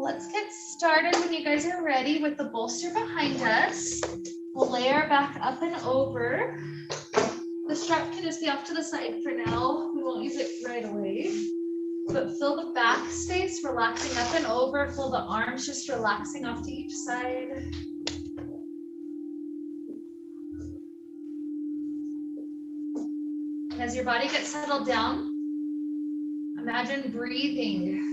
Let's get started when you guys are ready with the bolster behind us. We'll lay our back up and over. The strap can just be off to the side for now. We won't use it right away. But feel the back space relaxing up and over. Feel the arms just relaxing off to each side. And as your body gets settled down, imagine breathing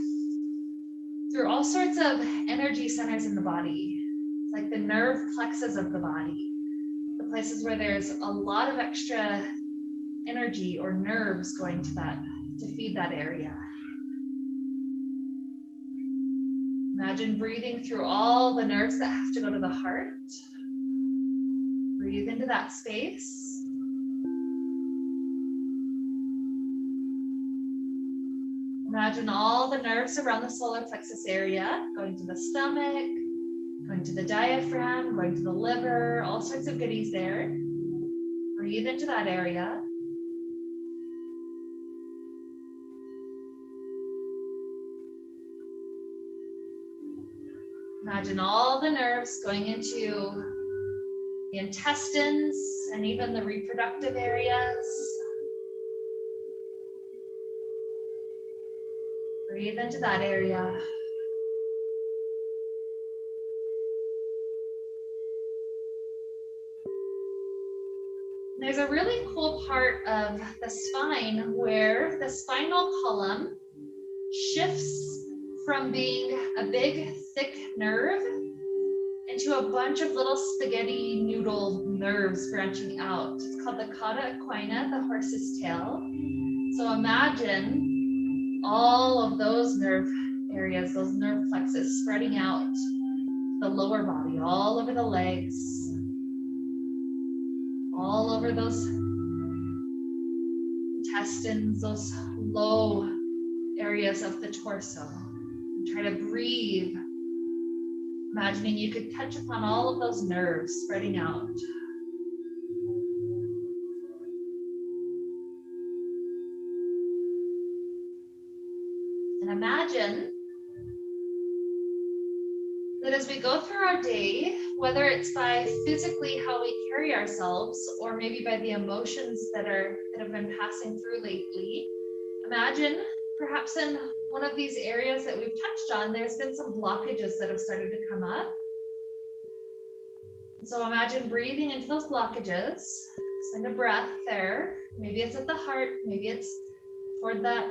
through all sorts of energy centers in the body. It's like the nerve plexus of the body, the places where there's a lot of extra energy or nerves going to that, to feed that area. Imagine breathing through all the nerves that have to go to the heart. Breathe into that space. Imagine all the nerves around the solar plexus area, going to the stomach, going to the diaphragm, going to the liver, all sorts of goodies there. Breathe into that area. Imagine all the nerves going into the intestines and even the reproductive areas. Breathe into that area. There's a really cool part of the spine where the spinal column shifts from being a big, thick nerve into a bunch of little spaghetti noodle nerves branching out. It's called the cauda equina, the horse's tail. So imagine all of those nerve areas, those nerve plexus spreading out the lower body, all over the legs, all over those intestines, those low areas of the torso. And try to breathe, imagining you could touch upon all of those nerves spreading out. And imagine that as we go through our day, whether it's by physically how we carry ourselves or maybe by the emotions that have been passing through lately, imagine perhaps in one of these areas that we've touched on, there's been some blockages that have started to come up. So imagine breathing into those blockages. Send a breath there. Maybe it's at the heart, maybe it's toward that,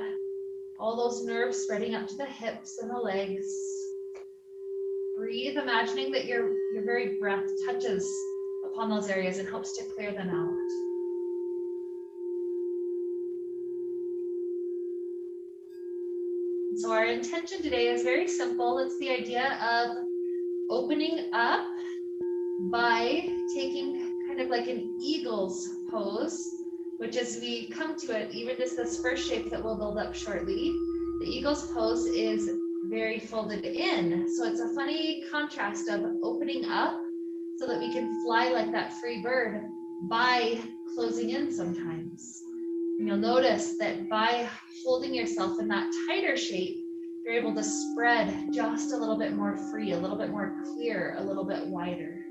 all those nerves spreading up to the hips and the legs. Breathe, imagining that your very breath touches upon those areas and helps to clear them out. So our intention today is very simple. It's the idea of opening up by taking kind of like an eagle's pose, which as we come to it, even just this first shape that we'll build up shortly, the eagle's pose is very folded in. So it's a funny contrast of opening up so that we can fly like that free bird by closing in sometimes. And you'll notice that by holding yourself in that tighter shape, you're able to spread just a little bit more free, a little bit more clear, a little bit wider.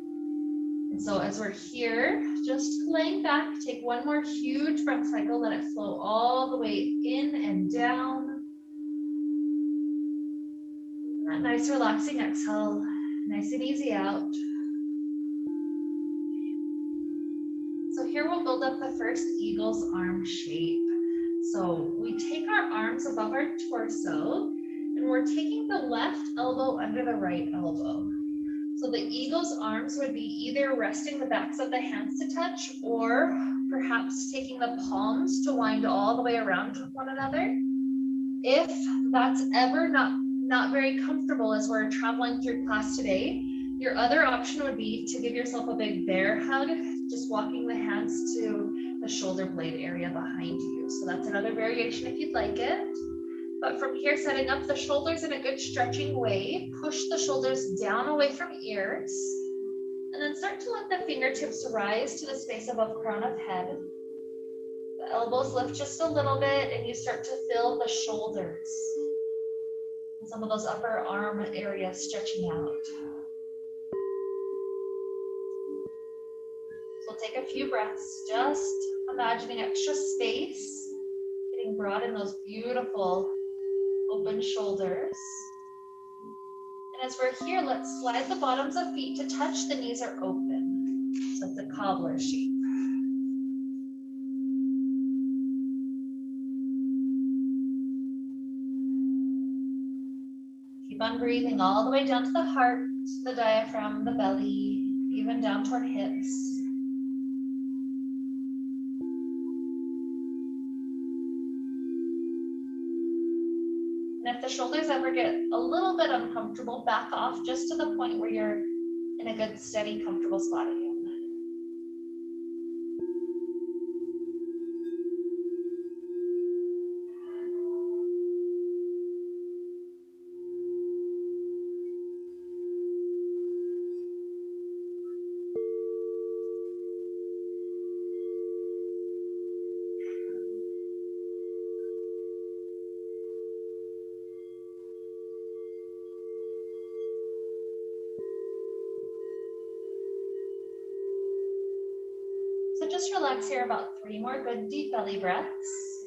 And so as we're here, just laying back, take one more huge breath cycle, let it flow all the way in and down. That nice relaxing exhale, nice and easy out. So here we'll build up the first eagle's arm shape. So we take our arms above our torso and we're taking the left elbow under the right elbow. So the eagle's arms would be either resting the backs of the hands to touch or perhaps taking the palms to wind all the way around one another. If that's ever not very comfortable as we're traveling through class today, your other option would be to give yourself a big bear hug, just walking the hands to the shoulder blade area behind you. So that's another variation if you'd like it. But from here, setting up the shoulders in a good stretching way, push the shoulders down away from ears, and then start to let the fingertips rise to the space above crown of head. The elbows lift just a little bit and you start to feel the shoulders. Some of those upper arm areas stretching out. So we'll take a few breaths, just imagining extra space, getting broad in those beautiful open shoulders. And as we're here, let's slide the bottoms of feet to touch. The knees are open. So it's a cobbler shape. Keep on breathing all the way down to the heart, the diaphragm, the belly, even down toward hips. And if the shoulders ever get a little bit uncomfortable, back off just to the point where you're in a good, steady, comfortable spot again. So just relax here about 3 more good deep belly breaths.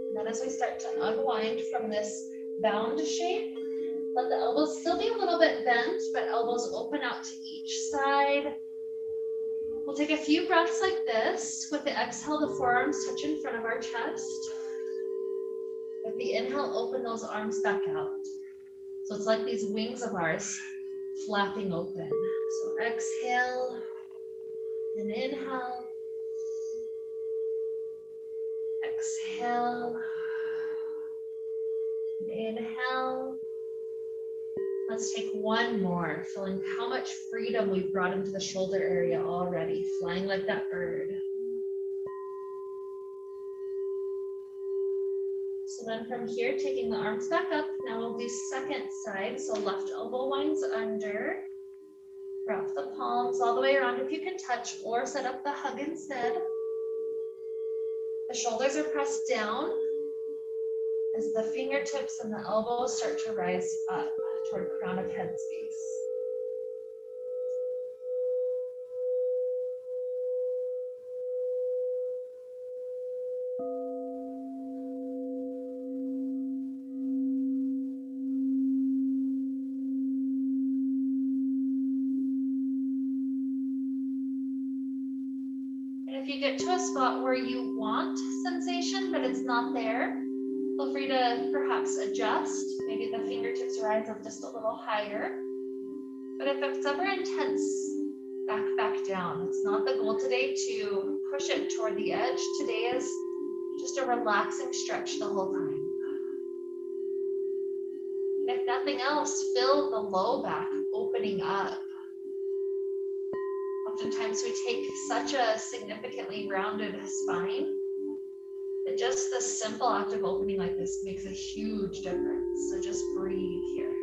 And then as we start to unwind from this bound shape, let the elbows still be a little bit bent, but elbows open out to each side. We'll take a few breaths like this. With the exhale, the forearms touch in front of our chest. With the inhale, open those arms back out. So it's like these wings of ours flapping open. So exhale and inhale. Exhale. And inhale. Let's take one more, feeling how much freedom we've brought into the shoulder area already, flying like that bird. So then from here, taking the arms back up, now we'll do second side. So left elbow winds under, wrap the palms all the way around if you can touch, or set up the hug instead. The shoulders are pressed down as the fingertips and the elbows start to rise up toward crown of head space. And if you get to a spot where you want sensation, but it's not there, feel free to perhaps adjust. Maybe the fingertips rise up just a little higher. But if it's ever intense, back down. It's not the goal today to push it toward the edge. Today is just a relaxing stretch the whole time. And if nothing else, feel the low back opening up. Oftentimes we take such a significantly rounded spine that just the simple act of opening like this makes a huge difference. So just breathe here.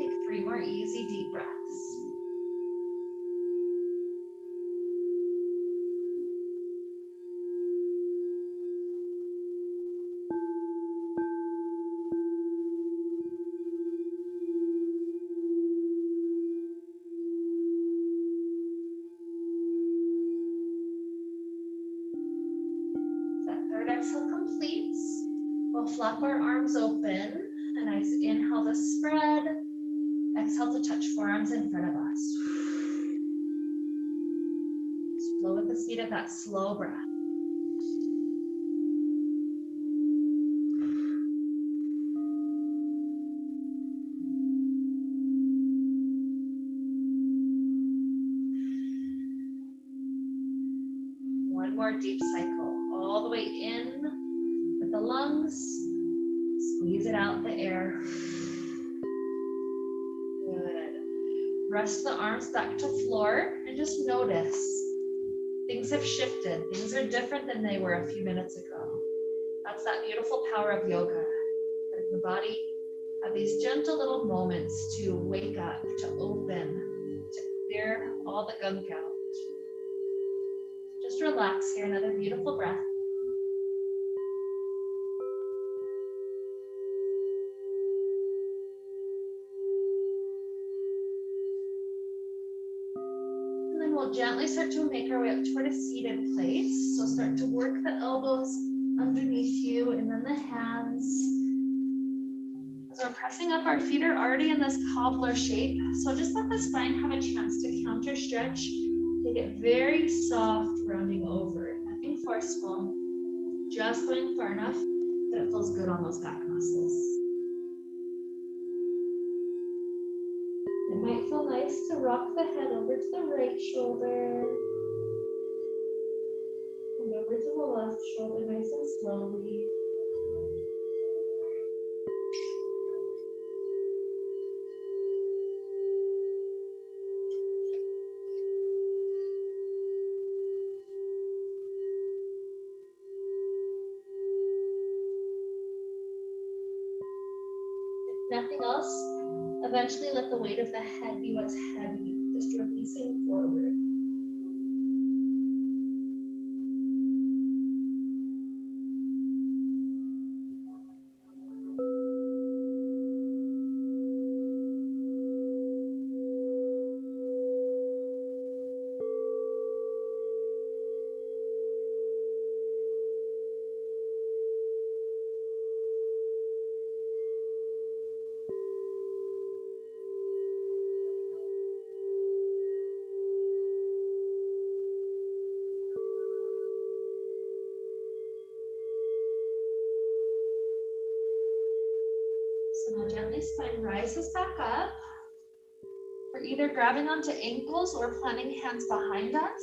Take 3 more easy deep breaths. Exhale completes. We'll flap our arms open. A nice inhale to spread. Exhale to touch forearms in front of us. Flow with the speed of that slow breath. more deep cycle. All the way in with the lungs. Squeeze it out, the air. Good. Rest the arms back to floor and just notice. Things have shifted. Things are different than they were a few minutes ago. That's that beautiful power of yoga. Letting the body have these gentle little moments to wake up, to open, to clear all the gunk out. Just relax here, another beautiful breath. And then we'll gently start to make our way up toward a seated place. So start to work the elbows underneath you and then the hands. As we're pressing up, our feet are already in this cobbler shape. So just let the spine have a chance to counter stretch. Take it very soft, rounding over. Nothing forceful. Just going far enough that it feels good on those back muscles. It might feel nice to rock the head over to the right shoulder. And over to the left shoulder, nice and slowly. Nothing else. Eventually let the weight of the head be what's heavy, just releasing forward. So now gently spine rises back up. We're either grabbing onto ankles or planting hands behind us.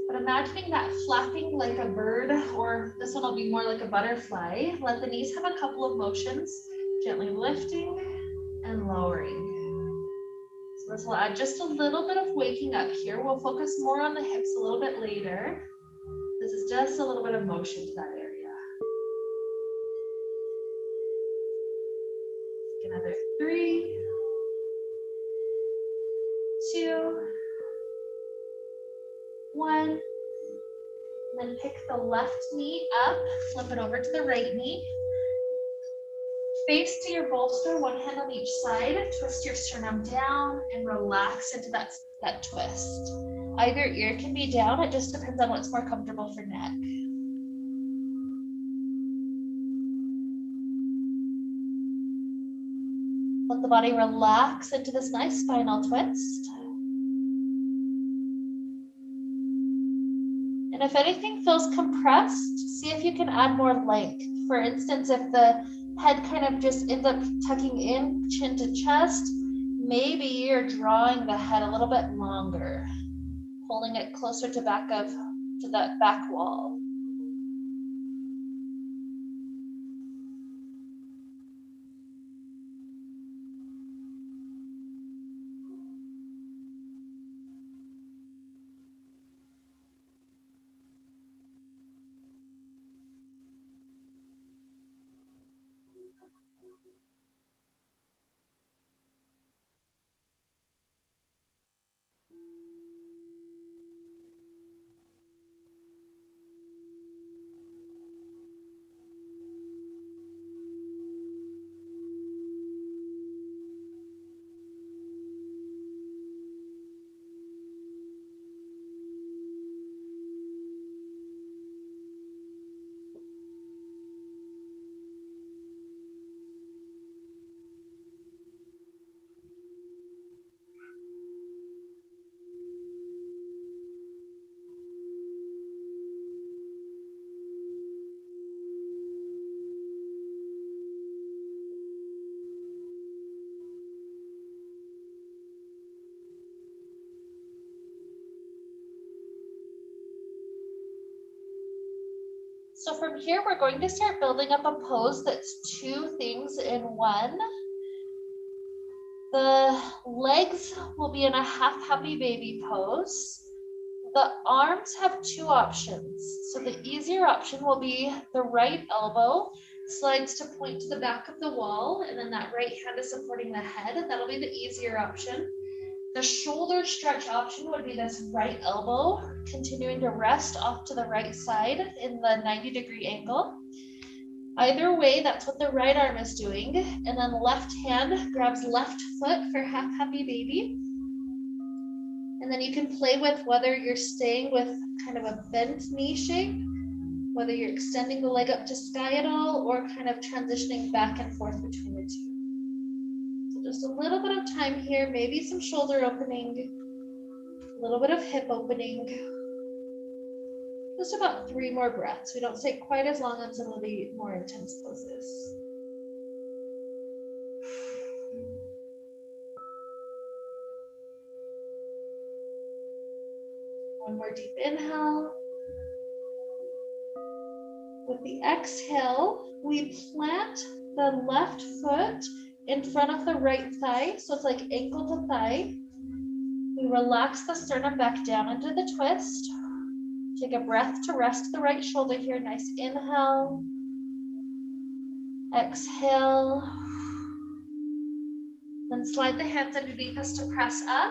But imagining that flapping like a bird, or this one will be more like a butterfly. Let the knees have a couple of motions, gently lifting and lowering. So this will add just a little bit of waking up here. We'll focus more on the hips a little bit later. This is just a little bit of motion to that area. Another 3, 2, 1. And then pick the left knee up, flip it over to the right knee. Face to your bolster, one hand on each side. Twist your sternum down and relax into that twist. Either ear can be down, it just depends on what's more comfortable for neck. Let the body relax into this nice spinal twist. And if anything feels compressed, see if you can add more length. For instance, if the head kind of just ends up tucking in, chin to chest, maybe you're drawing the head a little bit longer, pulling it closer to that back wall. So from here, we're going to start building up a pose that's two things in one. The legs will be in a half happy baby pose. The arms have two options. So the easier option will be the right elbow slides to point to the back of the wall, and then that right hand is supporting the head. That'll be the easier option. The shoulder stretch option would be this right elbow continuing to rest off to the right side in the 90-degree angle. Either way, that's what the right arm is doing. And then left hand grabs left foot for half happy baby. And then you can play with whether you're staying with kind of a bent knee shape, whether you're extending the leg up to sky at all, or kind of transitioning back and forth between the two. So just a little bit of time here, maybe some shoulder opening, a little bit of hip opening. Just about 3 more breaths. We don't stay quite as long on some of the more intense poses. One more deep inhale. With the exhale, we plant the left foot in front of the right thigh. So it's like ankle to thigh. We relax the sternum back down into the twist. Take a breath to rest the right shoulder here. Nice inhale. Exhale. Then slide the hands underneath us to press up.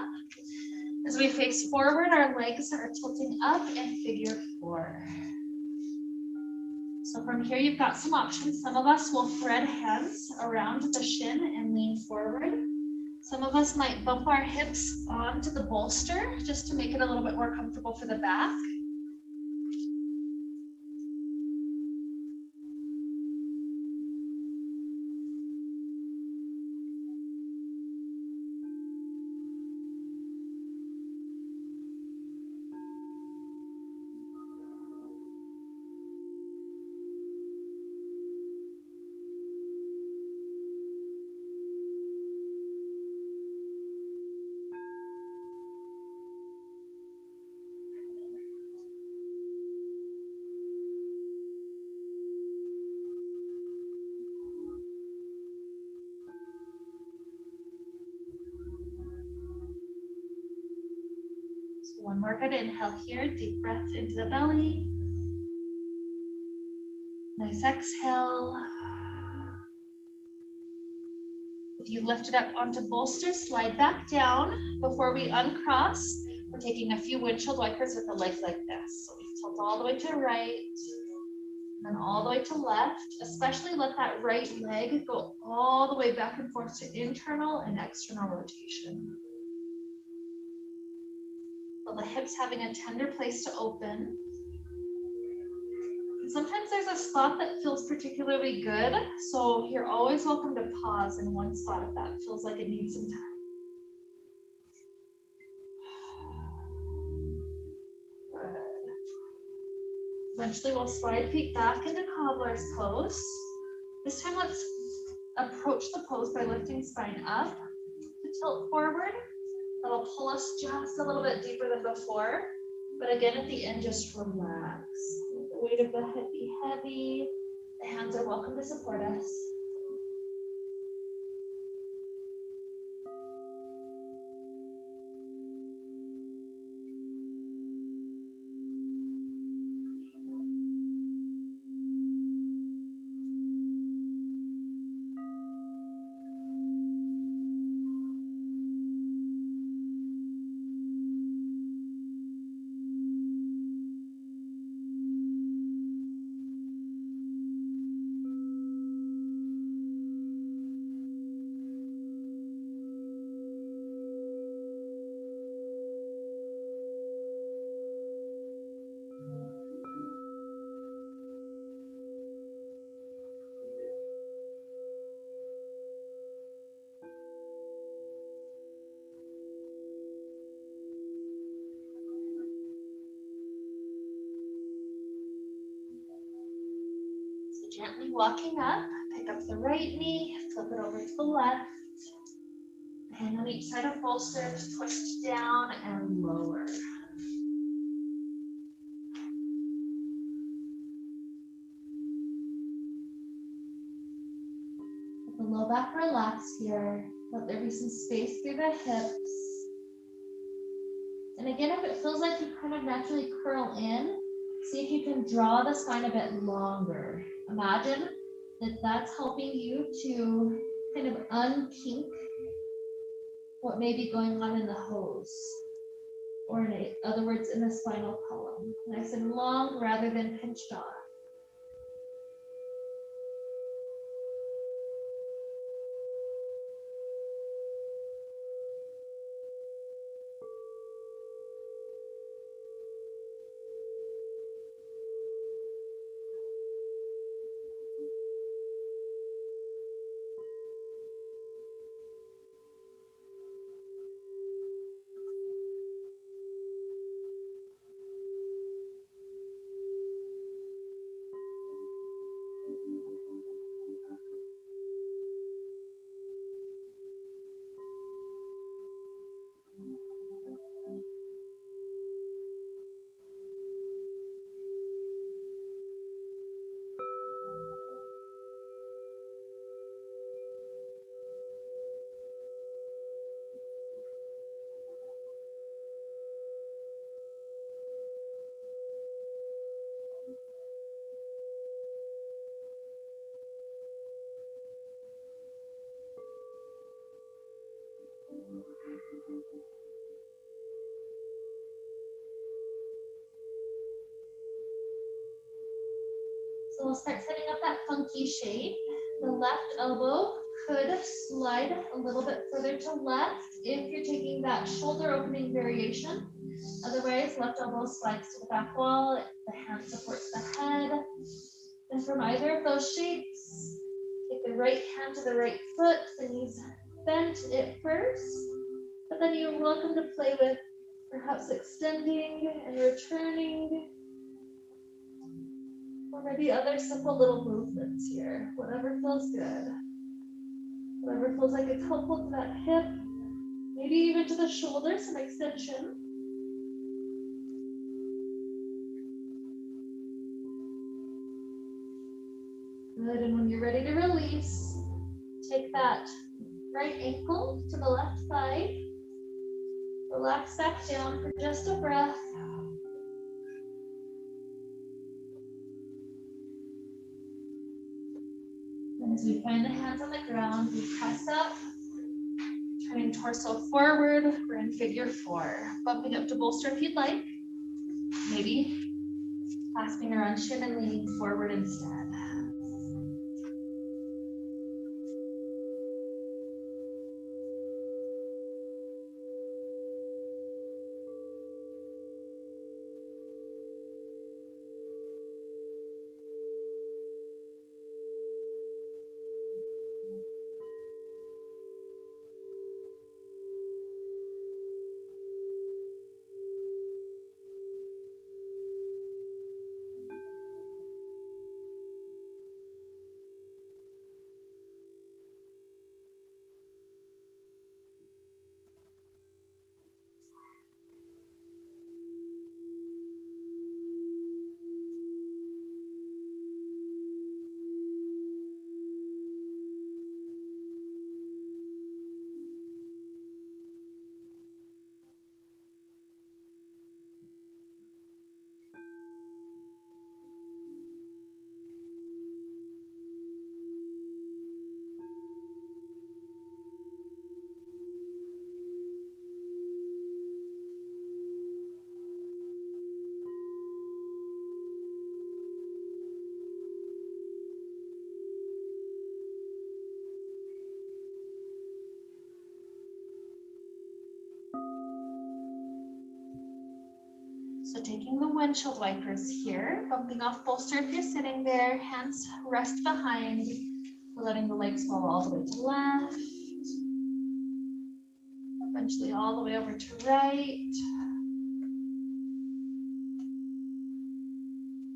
As we face forward, our legs are tilting up in figure 4. So from here, you've got some options. Some of us will thread hands around the shin and lean forward. Some of us might bump our hips onto the bolster just to make it a little bit more comfortable for the back. One more good inhale here, deep breath into the belly. Nice exhale. If you lift it up onto bolster, slide back down. Before we uncross, we're taking a few windshield wipers with the legs like this. So we tilt all the way to right, and then all the way to left. Especially let that right leg go all the way back and forth to internal and external rotation. Feel the hips having a tender place to open. And sometimes there's a spot that feels particularly good, so you're always welcome to pause in one spot if that feels like it needs some time. Good. Eventually we'll slide feet back into cobbler's pose. This time let's approach the pose by lifting spine up to tilt forward. That'll pull us just a little bit deeper than before. But again, at the end, just relax. Let the weight of the head be heavy. The hands are welcome to support us. Gently walking up, pick up the right knee, flip it over to the left. Hand on each side of bolster, twist down and lower. low back relax here. Let there be some space through the hips. And again, if it feels like you kind of naturally curl in, see if you can draw the spine a bit longer. Imagine that that's helping you to kind of unkink what may be going on in the hose, or in other words, in the spinal column. Nice and long rather than pinched off. So we'll start setting up that funky shape. The left elbow could slide a little bit further to left if you're taking that shoulder opening variation. Otherwise, left elbow slides to the back wall, the hand supports the head. And from either of those shapes, take the right hand to the right foot, the knees bent at first, but then you're welcome to play with perhaps extending and returning, or maybe other simple little movements here, whatever feels good. Whatever feels like it's helpful to that hip, maybe even to the shoulder, some extension. Good, and when you're ready to release, take that right ankle to the left thigh. Relax back down for just a breath. And as we find the hands on the ground, we press up, turning torso forward. We're in figure 4. Bumping up to bolster if you'd like. Maybe clasping around shin and leaning forward instead. So taking the windshield wipers here, bumping off bolster if you're sitting there, hands rest behind, letting the legs fall all the way to left, eventually all the way over to right.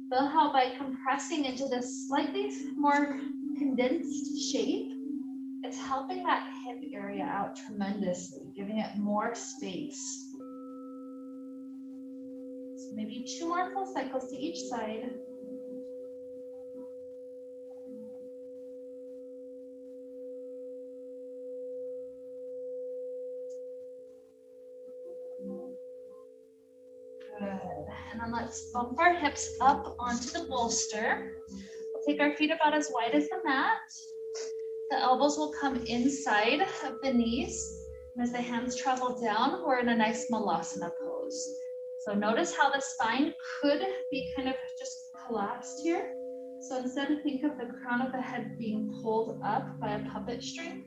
Feel how by compressing into this slightly more condensed shape, it's helping that hip area out tremendously, giving it more space. Maybe 2 more full cycles to each side. Good. And then let's bump our hips up onto the bolster. We'll take our feet about as wide as the mat. The elbows will come inside of the knees. And as the hands travel down, we're in a nice malasana pose. So notice how the spine could be kind of just collapsed here. So instead, think of the crown of the head being pulled up by a puppet string,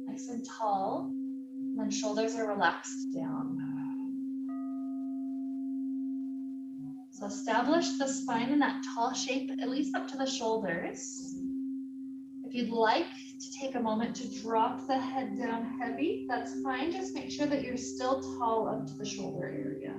nice and tall, and then shoulders are relaxed down. So establish the spine in that tall shape, at least up to the shoulders. If you'd like to take a moment to drop the head down heavy, that's fine. Just make sure that you're still tall up to the shoulder area.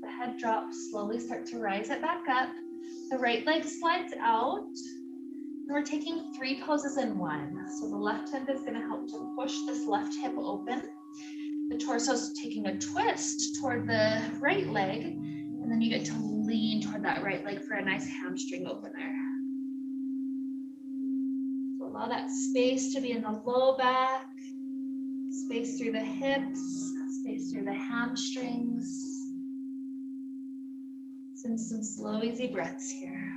The head drops, slowly start to rise it back up. The right leg slides out. And we're taking 3 poses in one. So the left hand is going to help to push this left hip open. The torso is taking a twist toward the right leg. And then you get to lean toward that right leg for a nice hamstring opener. So allow that space to be in the low back, space through the hips, space through the hamstrings. Send some slow, easy breaths here.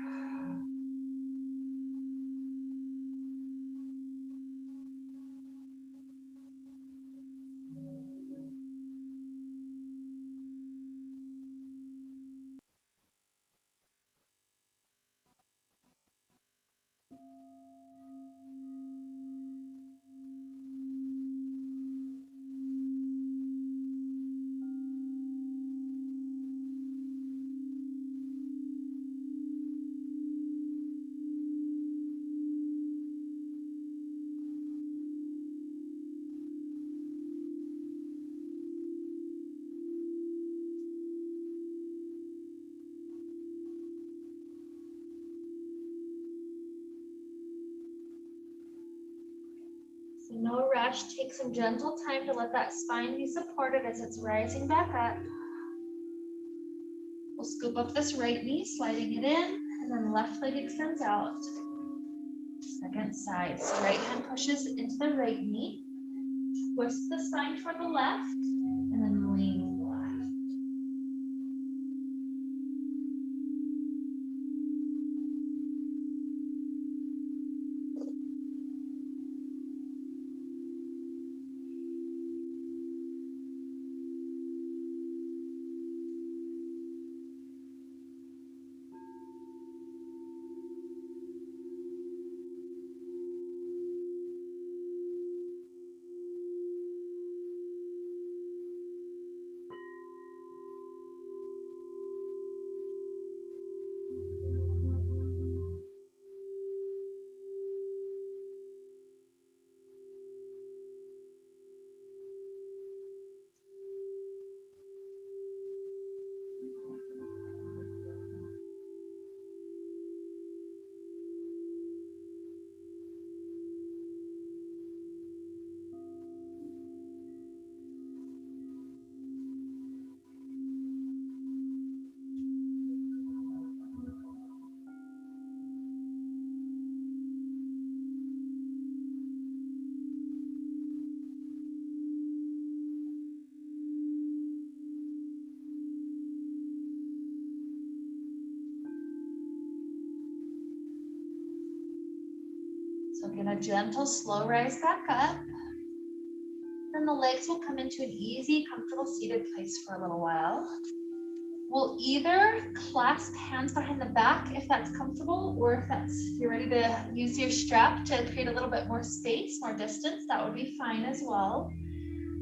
So no rush, take some gentle time to let that spine be supported as it's rising back up. We'll scoop up this right knee, sliding it in, and then left leg extends out. Second side, so right hand pushes into the right knee, twist the spine toward the left, and then lean left. So again, a gentle, slow rise back up. Then the legs will come into an easy, comfortable seated place for a little while. We'll either clasp hands behind the back if that's comfortable, or if you're ready to use your strap to create a little bit more space, more distance, that would be fine as well.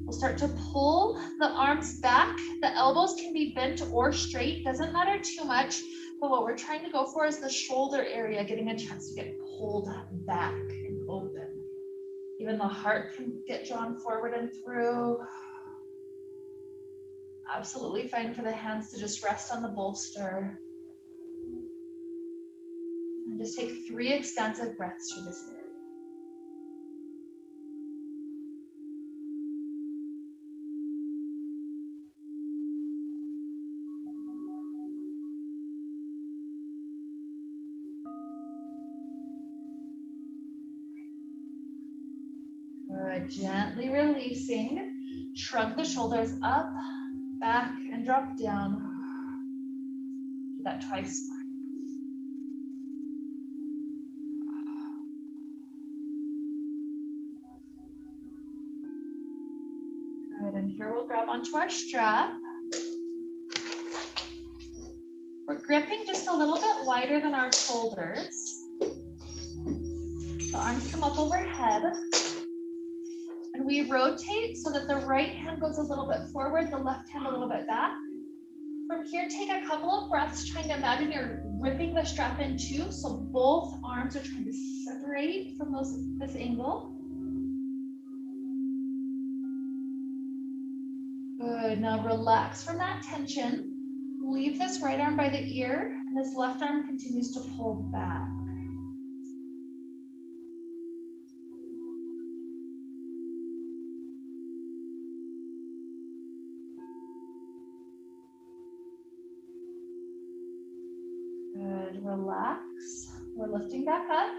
We'll start to pull the arms back. The elbows can be bent or straight, doesn't matter too much, but what we're trying to go for is the shoulder area, getting a chance to get pulled back and open. Even the heart can get drawn forward and through. Absolutely fine for the hands to just rest on the bolster. And just take 3 expansive breaths through this area. Good. Gently releasing. Shrug the shoulders up, back, and drop down. Do that twice. Good. And here we'll grab onto our strap. We're gripping just a little bit wider than our shoulders. The arms come up overhead. And we rotate so that the right hand goes a little bit forward, the left hand a little bit back. From here, take a couple of breaths, trying to imagine you're ripping the strap in two, so both arms are trying to separate from this angle. Good, now relax from that tension. Leave this right arm by the ear, and this left arm continues to pull back. Good, relax. We're lifting back up.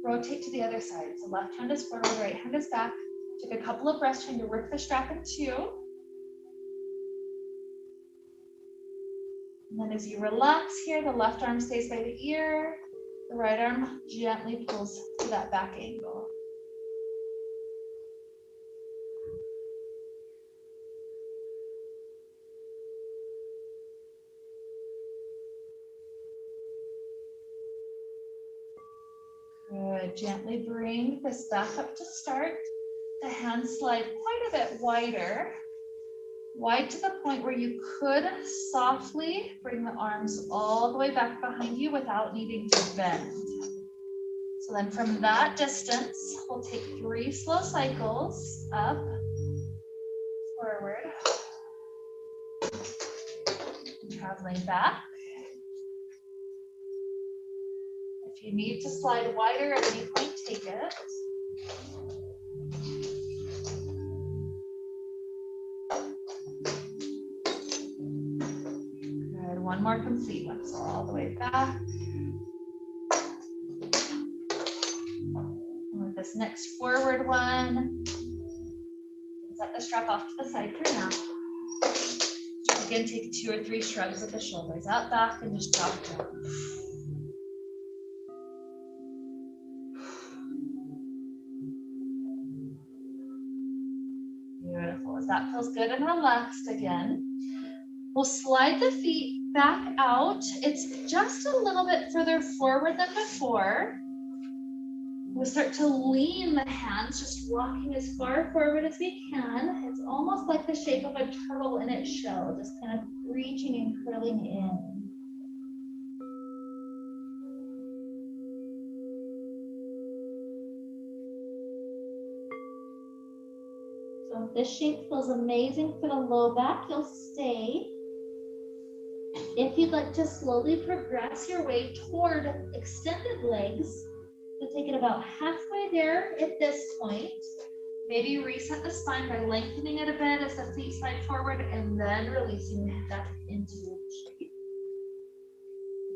Rotate to the other side. So left hand is forward, right hand is back. Take a couple of breaths, trying to rip the strap in two. And then as you relax here, the left arm stays by the ear. The right arm gently pulls to that back angle. Good. Gently bring this back up to start. The hands slide quite a bit wider. Wide to the point where you could softly bring the arms all the way back behind you without needing to bend. So then from that distance, we'll take 3 slow cycles up, forward, and traveling back. If you need to slide wider at any point, take it. Good, one more complete one, so all the way back. And with this next forward one, set the strap off to the side for now. Again, take 2 or 3 shrugs of the shoulders out back and just drop down. Beautiful. As that feels good and relaxed again, we'll slide the feet back out. It's just a little bit further forward than before. We'll start to lean the hands, just walking as far forward as we can. It's almost like the shape of a turtle in its shell, just kind of reaching and curling in. So if this shape feels amazing for the low back, you'll stay. If you'd like to slowly progress your way toward extended legs, you'll take it about halfway there at this point. Maybe reset the spine by lengthening it a bit as the feet slide forward and then releasing that into shape.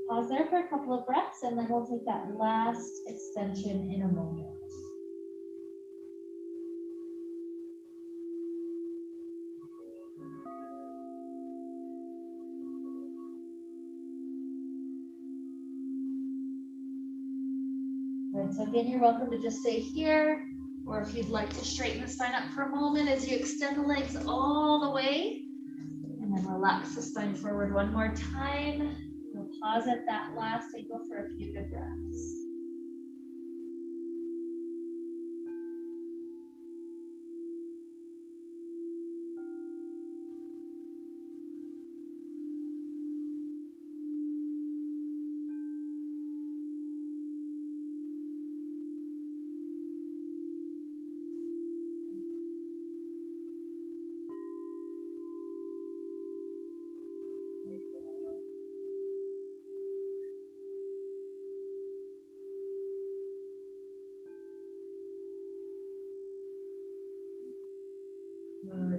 Pause there for a couple of breaths and then we'll take that last extension in a moment. So again, you're welcome to just stay here, or if you'd like to straighten the spine up for a moment as you extend the legs all the way, and then relax the spine forward one more time. We'll pause at that last and go for a few good breaths.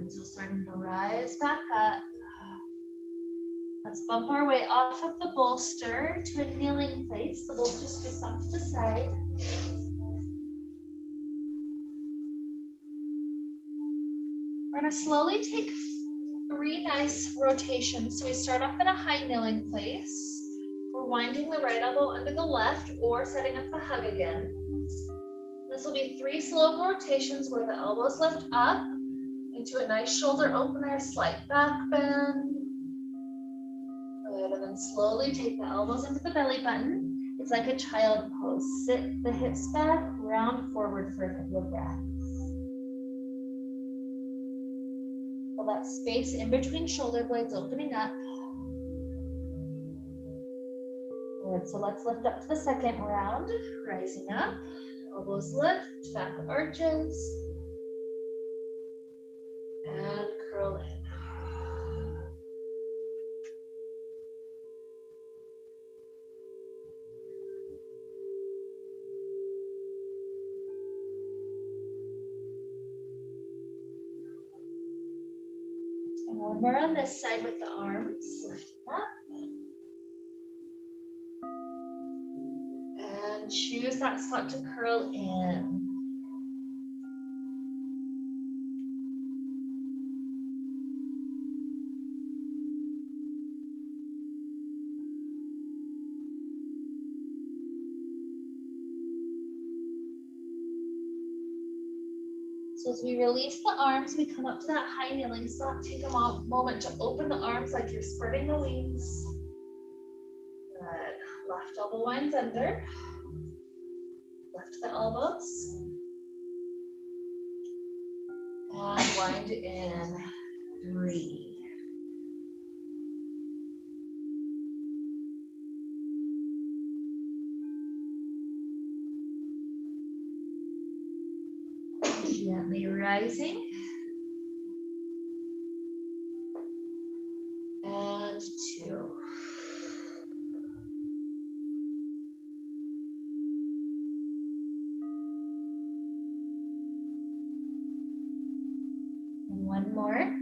Good, so starting to rise back up. Let's bump our way off of the bolster to a kneeling place. The bolster sticks off to the side. We're gonna slowly take 3 nice rotations. So we start off in a high kneeling place. We're winding the right elbow under the left or setting up the hug again. This will be 3 slow rotations where the elbows lift up into a nice shoulder opener, slight back bend. Good, and then slowly take the elbows into the belly button. It's like a child pose. Sit the hips back, round forward for a couple of breaths. Feel that space in between shoulder blades opening up. Good, so let's lift up to the second round, rising up. Elbows lift, back arches, and curl in. And one more on this side with the arms, lifting up. And choose that spot to curl in. So as we release the arms, we come up to that high kneeling spot. Take a moment to open the arms like you're spreading the wings. Good. Left elbow winds under. Lift the elbows. And wind in. Breathe. Gently rising. And 2. And one more.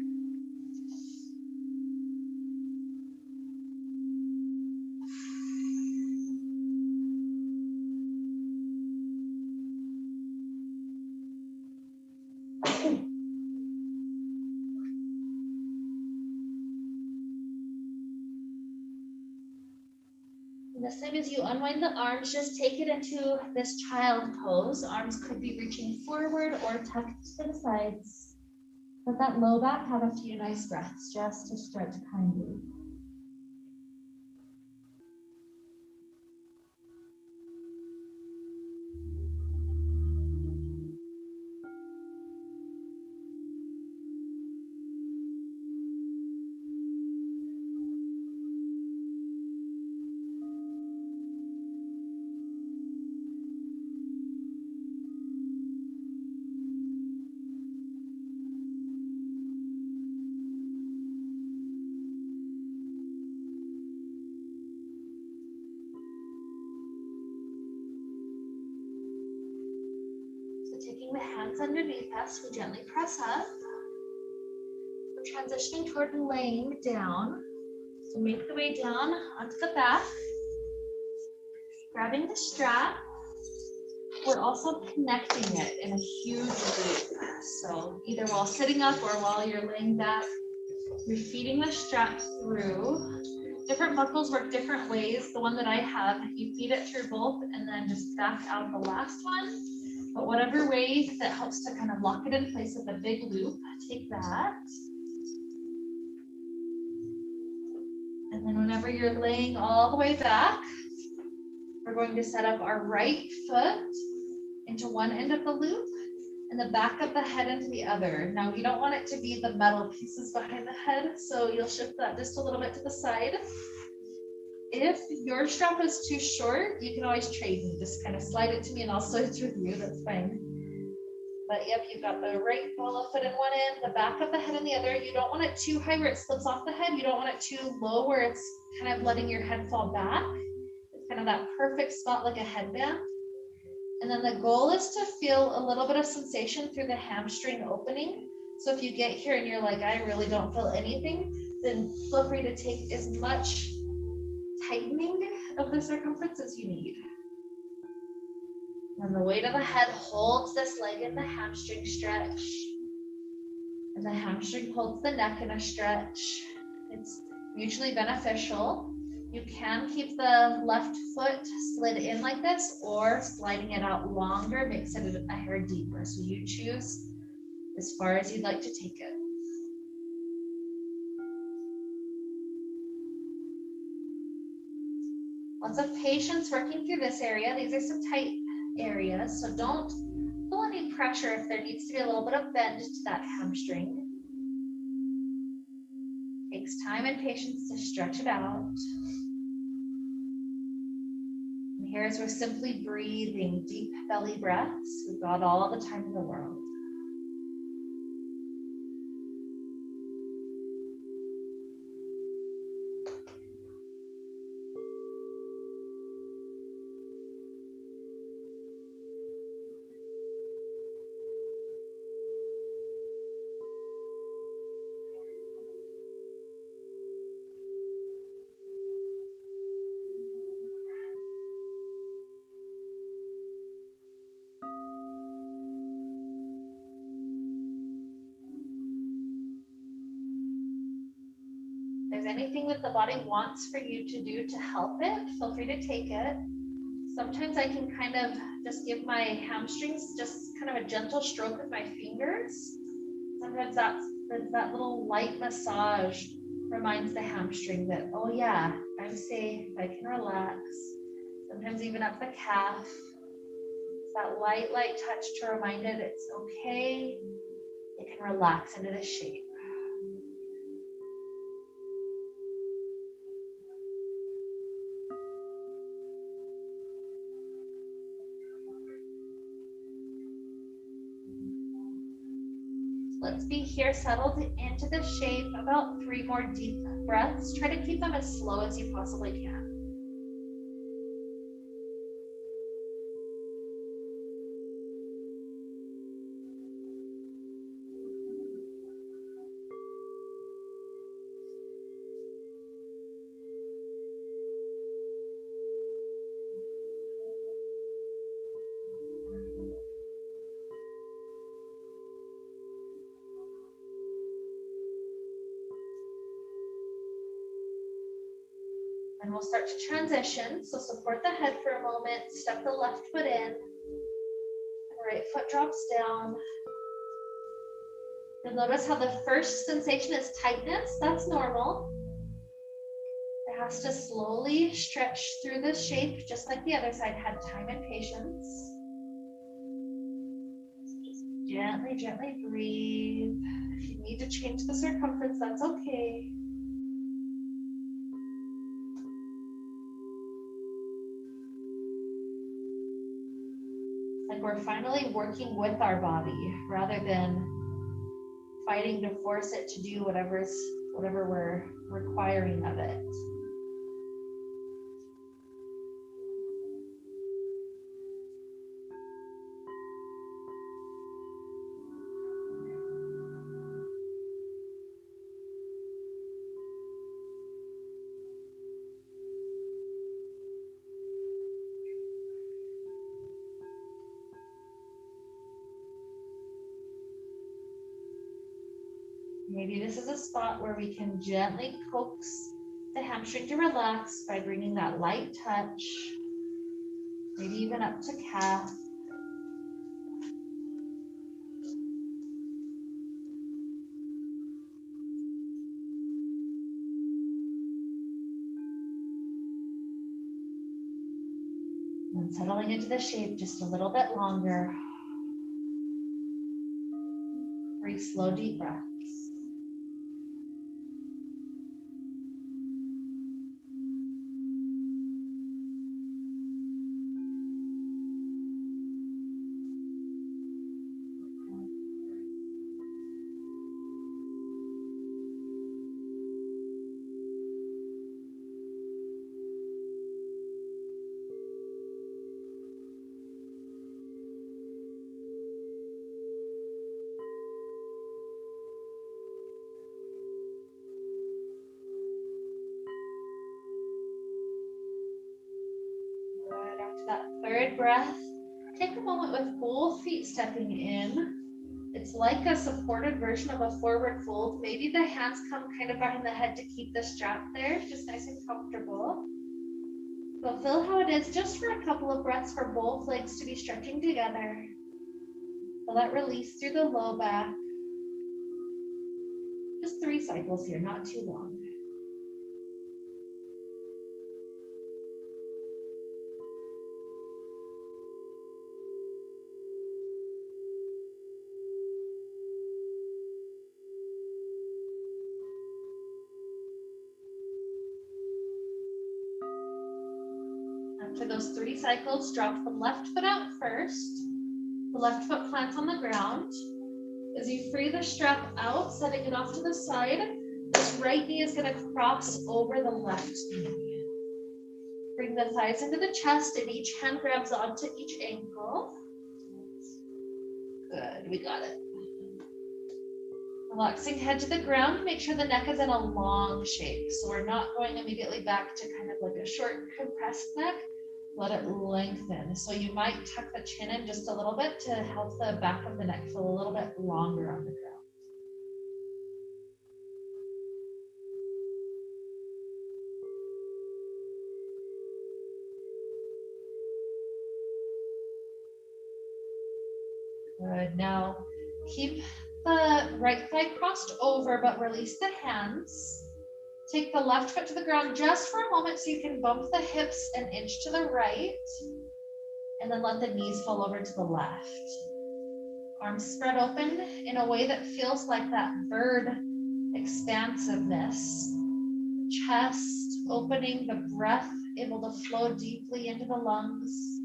This time as you unwind the arms, just take it into this child pose. Arms could be reaching forward or tucked to the sides. Let that low back have a few nice breaths just to stretch kindly. Taking the hands underneath us, we gently press up. We're transitioning toward laying down. So make the way down onto the back. Grabbing the strap. We're also connecting it in a huge loop. So either while sitting up or while you're laying back, you're feeding the strap through. Different buckles work different ways. The one that I have, you feed it through both and then just back out the last one. But whatever way that helps to kind of lock it in place with a big loop, take that. And then whenever you're laying all the way back, we're going to set up our right foot into one end of the loop and the back of the head into the other. Now you don't want it to be the metal pieces behind the head, so you'll shift that just a little bit to the side. If your strap is too short, you can always trade me. Just kind of slide it to me and I'll switch with you, that's fine. But yep, you've got the right ball of foot in one end, the back of the head in the other. You don't want it too high where it slips off the head. You don't want it too low where it's kind of letting your head fall back. It's kind of that perfect spot like a headband. And then the goal is to feel a little bit of sensation through the hamstring opening. So if you get here and you're like, I really don't feel anything, then feel free to take as much tightening of the circumference as you need. And the weight of the head holds this leg in the hamstring stretch. And the hamstring holds the neck in a stretch. It's mutually beneficial. You can keep the left foot slid in like this, or sliding it out longer makes it a hair deeper. So you choose as far as you'd like to take it. Lots of patience working through this area. These are some tight areas, so don't feel any pressure if there needs to be a little bit of bend to that hamstring. Takes time and patience to stretch it out. And here's we're simply breathing deep belly breaths. We've got all the time in the world. If there's anything that the body wants for you to do to help it, feel free to take it. Sometimes I can kind of just give my hamstrings just kind of a gentle stroke with my fingers. Sometimes that little light massage reminds the hamstring that, oh yeah, I'm safe, I can relax. Sometimes even up the calf. It's that light touch to remind it it's okay. It can relax into this shape. Let's be here settled into the shape. About 3 more deep breaths. Try to keep them as slow as you possibly can. And we'll start to transition. So support the head for a moment, step the left foot in, right foot drops down. You'll notice how the first sensation is tightness. That's normal. It has to slowly stretch through the shape, just like the other side had time and patience. So just gently, gently breathe. If you need to change the circumference, that's okay. Like we're finally working with our body rather than fighting to force it to do whatever we're requiring of it. Maybe this is a spot where we can gently coax the hamstring to relax by bringing that light touch, maybe even up to calf. And settling into the shape just a little bit longer. 3 slow, deep breaths. That third breath, take a moment with both feet stepping in. It's like a supported version of a forward fold. Maybe the hands come kind of behind the head to keep the strap there, just nice and comfortable. But feel how it is just for a couple of breaths for both legs to be stretching together. Feel that release through the low back. Just 3 cycles here, not too long. After those 3 cycles, drop the left foot out first. The left foot plants on the ground. As you free the strap out, setting it off to the side, this right knee is going to cross over the left knee. Bring the thighs into the chest and each hand grabs onto each ankle. Good, we got it. Relaxing head to the ground, make sure the neck is in a long shape. So we're not going immediately back to kind of like a short compressed neck. Let it lengthen. So you might tuck the chin in just a little bit to help the back of the neck feel a little bit longer on the ground. Good. Now keep the right thigh crossed over, but release the hands. Take the left foot to the ground just for a moment so you can bump the hips an inch to the right. And then let the knees fall over to the left. Arms spread open in a way that feels like that bird expansiveness. Chest opening, the breath able to flow deeply into the lungs.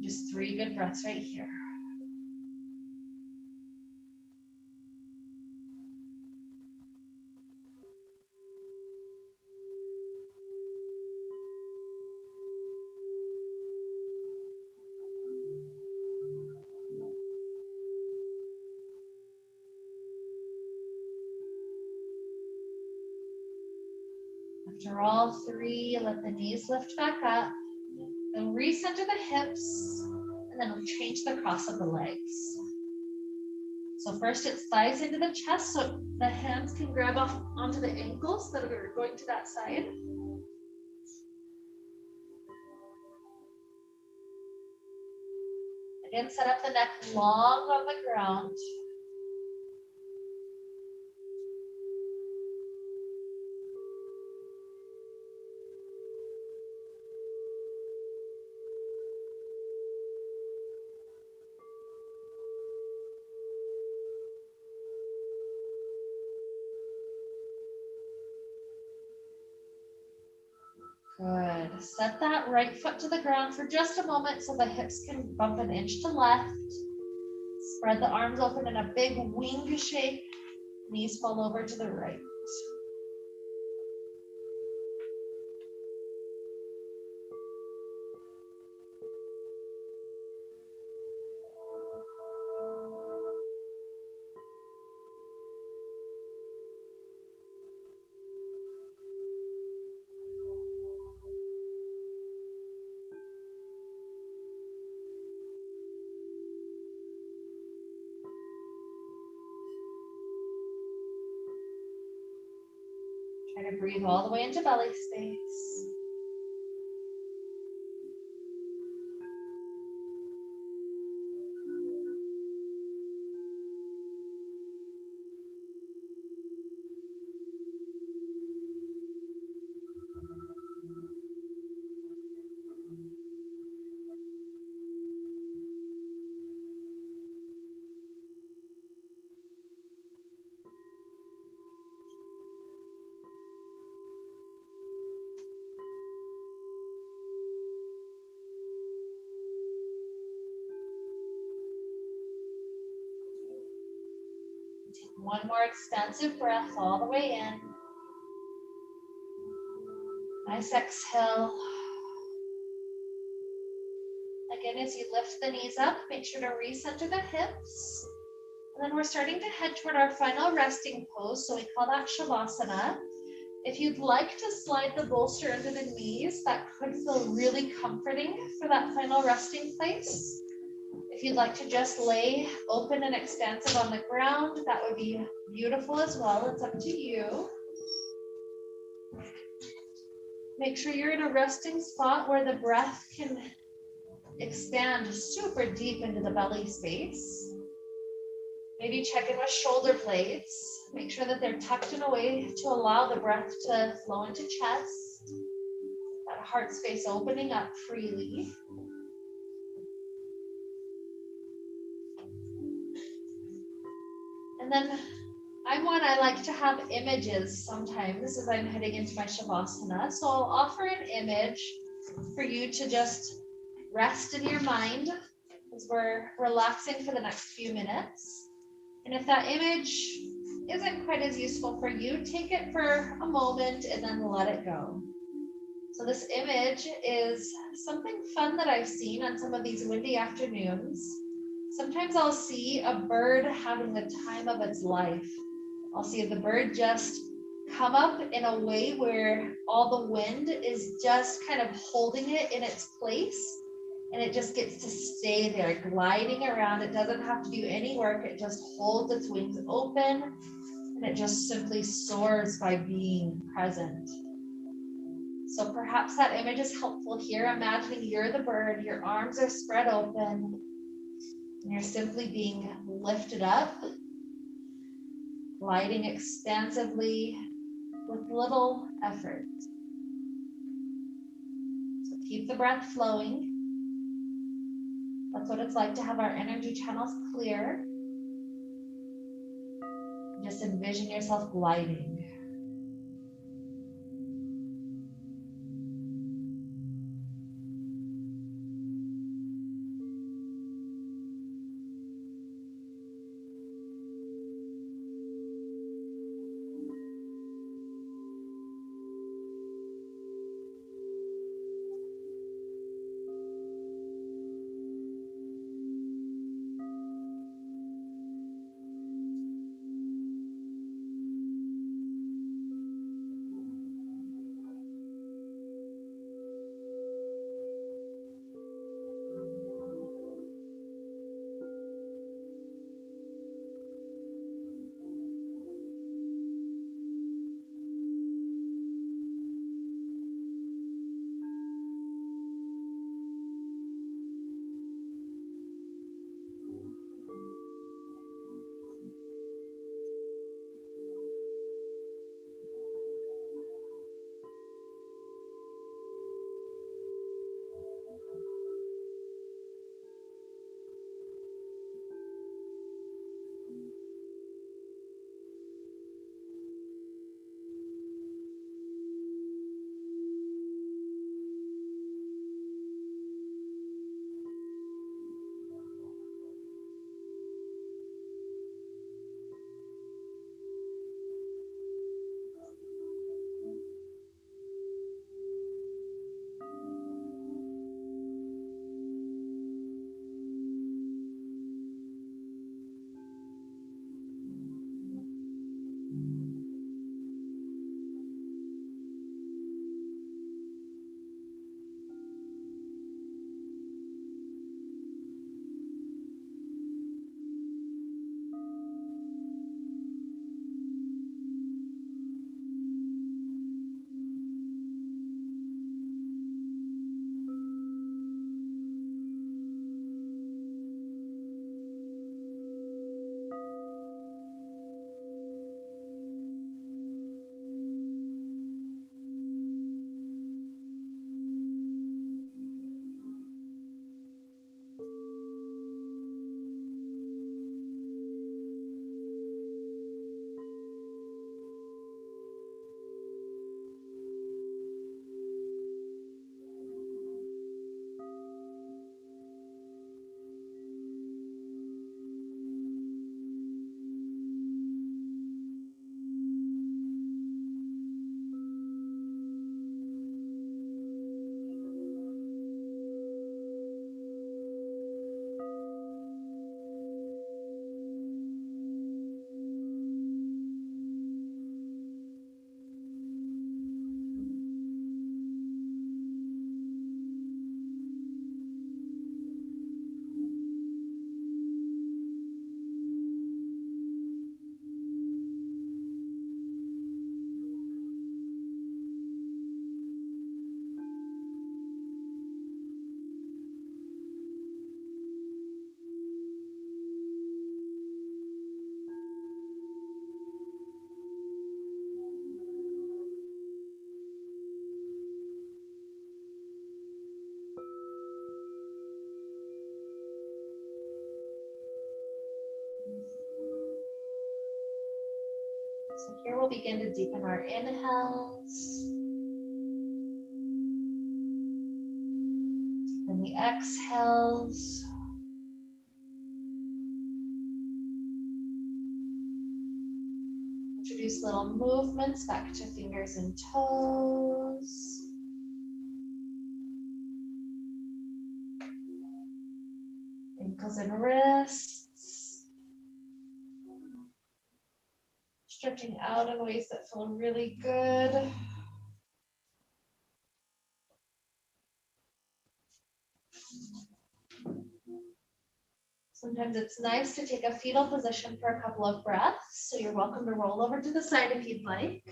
Just 3 good breaths right here. After all 3, let the knees lift back up. Then recenter the hips, and then we'll change the cross of the legs. So first it's thighs into the chest, so the hands can grab off onto the ankles that are going to that side. Again, set up the neck long on the ground. Good. Set that right foot to the ground for just a moment so the hips can bump an inch to left. Spread the arms open in a big wing shape. Knees fall over to the right. Try to breathe all the way into belly space. Take one more extensive breath all the way in. Nice exhale. Again, as you lift the knees up, make sure to recenter the hips. And then we're starting to head toward our final resting pose. So we call that Shavasana. If you'd like to slide the bolster under the knees, that could feel really comforting for that final resting place. If you'd like to just lay open and expansive on the ground, that would be beautiful as well. It's up to you. Make sure you're in a resting spot where the breath can expand super deep into the belly space. Maybe check in with shoulder blades. Make sure that they're tucked in a way to allow the breath to flow into chest. That heart space opening up freely. And then I like to have images sometimes as I'm heading into my Shavasana. So I'll offer an image for you to just rest in your mind as we're relaxing for the next few minutes. And if that image isn't quite as useful for you, take it for a moment and then let it go. So this image is something fun that I've seen on some of these windy afternoons. Sometimes I'll see a bird having the time of its life. I'll see the bird just come up in a way where all the wind is just kind of holding it in its place, and it just gets to stay there, gliding around. It doesn't have to do any work. It just holds its wings open, and it just simply soars by being present. So perhaps that image is helpful here. Imagining you're the bird, your arms are spread open, and you're simply being lifted up, gliding expansively with little effort. So keep the breath flowing. That's what it's like to have our energy channels clear. Just envision yourself gliding. So here we'll begin to deepen our inhales. And the exhales. Introduce little movements back to fingers and toes. Ankles and wrists. Stretching out in ways that feel really good. Sometimes it's nice to take a fetal position for a couple of breaths, so you're welcome to roll over to the side if you'd like.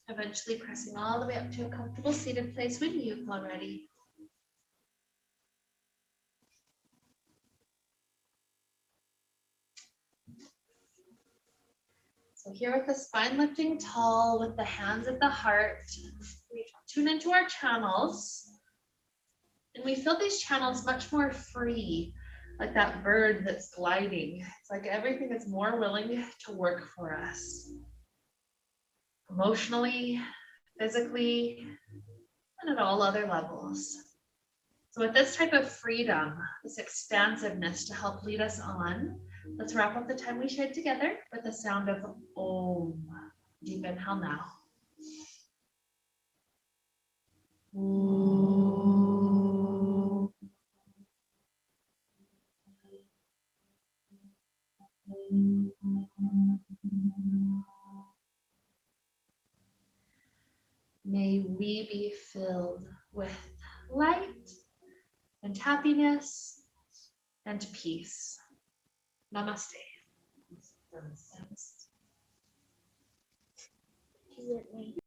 Eventually pressing all the way up to a comfortable seated place when you feel ready. So here with the spine lifting tall, with the hands at the heart, we tune into our channels. And we feel these channels much more free, like that bird that's gliding. It's like everything is more willing to work for us. Emotionally, physically, and at all other levels. So with this type of freedom, this expansiveness to help lead us on, let's wrap up the time we shared together with the sound of Om. Deep inhale now. May we be filled with light and happiness and peace. Namaste. Is it me?